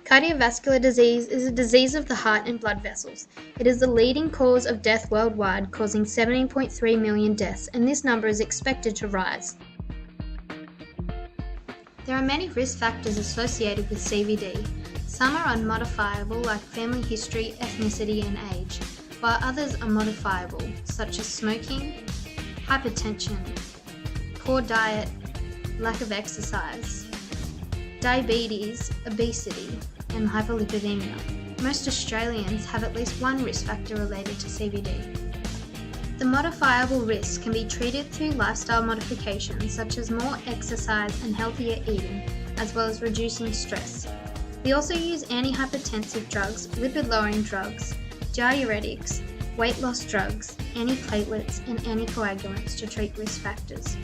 Cardiovascular disease is a disease of the heart and blood vessels. It is the leading cause of death worldwide, causing 17.3 million deaths, and this number is expected to rise. There are many risk factors associated with CVD. Some are unmodifiable, like family history, ethnicity, and age, while others are modifiable, such as smoking, hypertension, poor diet, lack of exercise, diabetes, obesity, and hyperlipidemia. Most Australians have at least one risk factor related to CVD. The modifiable risks can be treated through lifestyle modifications such as more exercise and healthier eating, as well as reducing stress. We also use antihypertensive drugs, lipid-lowering drugs, diuretics, weight loss drugs, antiplatelets, and anticoagulants to treat risk factors.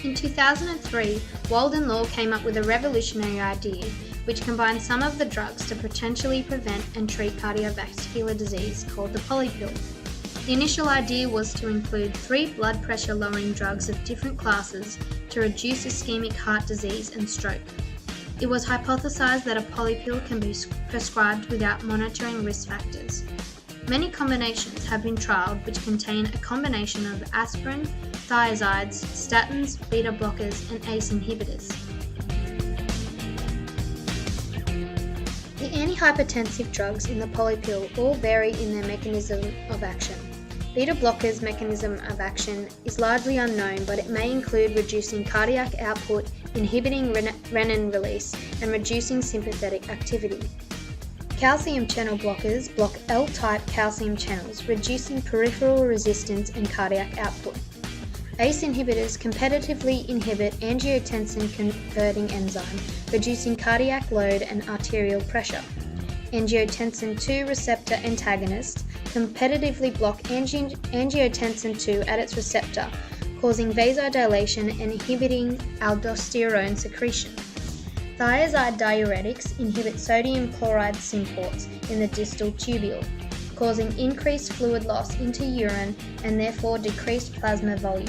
In 2003, Walden Law came up with a revolutionary idea which combined some of the drugs to potentially prevent and treat cardiovascular disease called the polypill. The initial idea was to include 3 blood pressure lowering drugs of different classes to reduce ischemic heart disease and stroke. It was hypothesized that a polypill can be prescribed without monitoring risk factors. Many combinations have been trialled which contain a combination of aspirin, thiazides, statins, beta blockers, and ACE inhibitors. The antihypertensive drugs in the polypill all vary in their mechanism of action. Beta blockers' mechanism of action is largely unknown, but it may include reducing cardiac output, inhibiting renin release, and reducing sympathetic activity. Calcium channel blockers block L-type calcium channels, reducing peripheral resistance and cardiac output. ACE inhibitors competitively inhibit angiotensin-converting enzyme, reducing cardiac load and arterial pressure. Angiotensin II receptor antagonists competitively block angiotensin II at its receptor, causing vasodilation and inhibiting aldosterone secretion. Thiazide diuretics inhibit sodium chloride symports in the distal tubule, causing increased fluid loss into urine and therefore decreased plasma volume.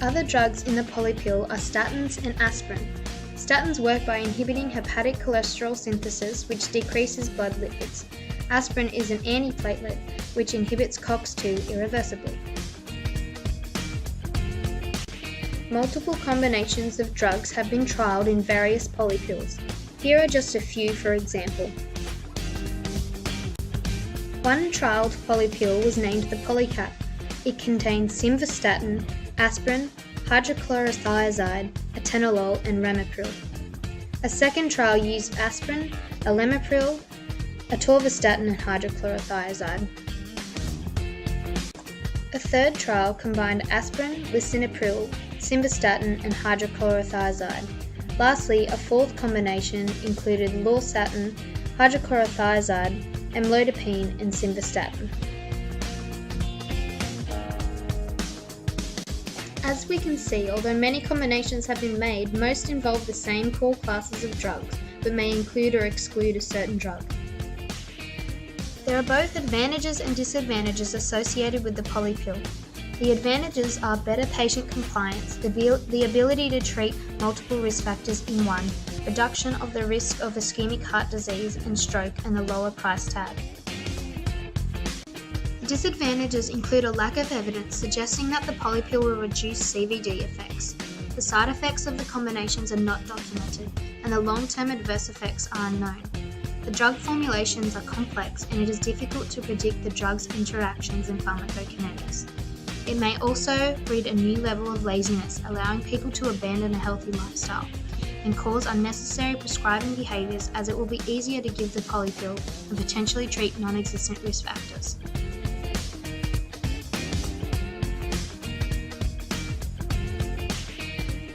Other drugs in the polypill are statins and aspirin. Statins work by inhibiting hepatic cholesterol synthesis, which decreases blood lipids. Aspirin is an antiplatelet, which inhibits COX-2 irreversibly. Multiple combinations of drugs have been trialled in various polypills. Here are just a few for example. One trialled polypill was named the Polycap. It contains simvastatin, aspirin, hydrochlorothiazide, atenolol, and ramipril. A second trial used aspirin, elamopril, atorvastatin, and hydrochlorothiazide. A third trial combined aspirin, lisinopril, simvastatin, and hydrochlorothiazide. Lastly, a fourth combination included lorstatin, hydrochlorothiazide, amlodipine, and simvastatin. As we can see, although many combinations have been made, most involve the same core classes of drugs, but may include or exclude a certain drug. There are both advantages and disadvantages associated with the polypill. The advantages are better patient compliance, the ability to treat multiple risk factors in one, reduction of the risk of ischemic heart disease and stroke, and the lower price tag. The disadvantages include a lack of evidence suggesting that the polypill will reduce CVD effects. The side effects of the combinations are not documented, and the long-term adverse effects are unknown. The drug formulations are complex, and it is difficult to predict the drug's interactions and pharmacokinetics. It may also breed a new level of laziness, allowing people to abandon a healthy lifestyle, and cause unnecessary prescribing behaviours, as it will be easier to give the polypill and potentially treat non-existent risk factors.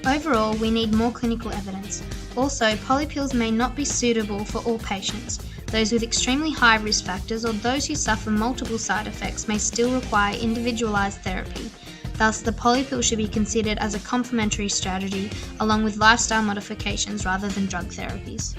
Overall, we need more clinical evidence. Also, polypills may not be suitable for all patients. Those with extremely high risk factors or those who suffer multiple side effects may still require individualized therapy. Thus, the polypill should be considered as a complementary strategy along with lifestyle modifications rather than drug therapies.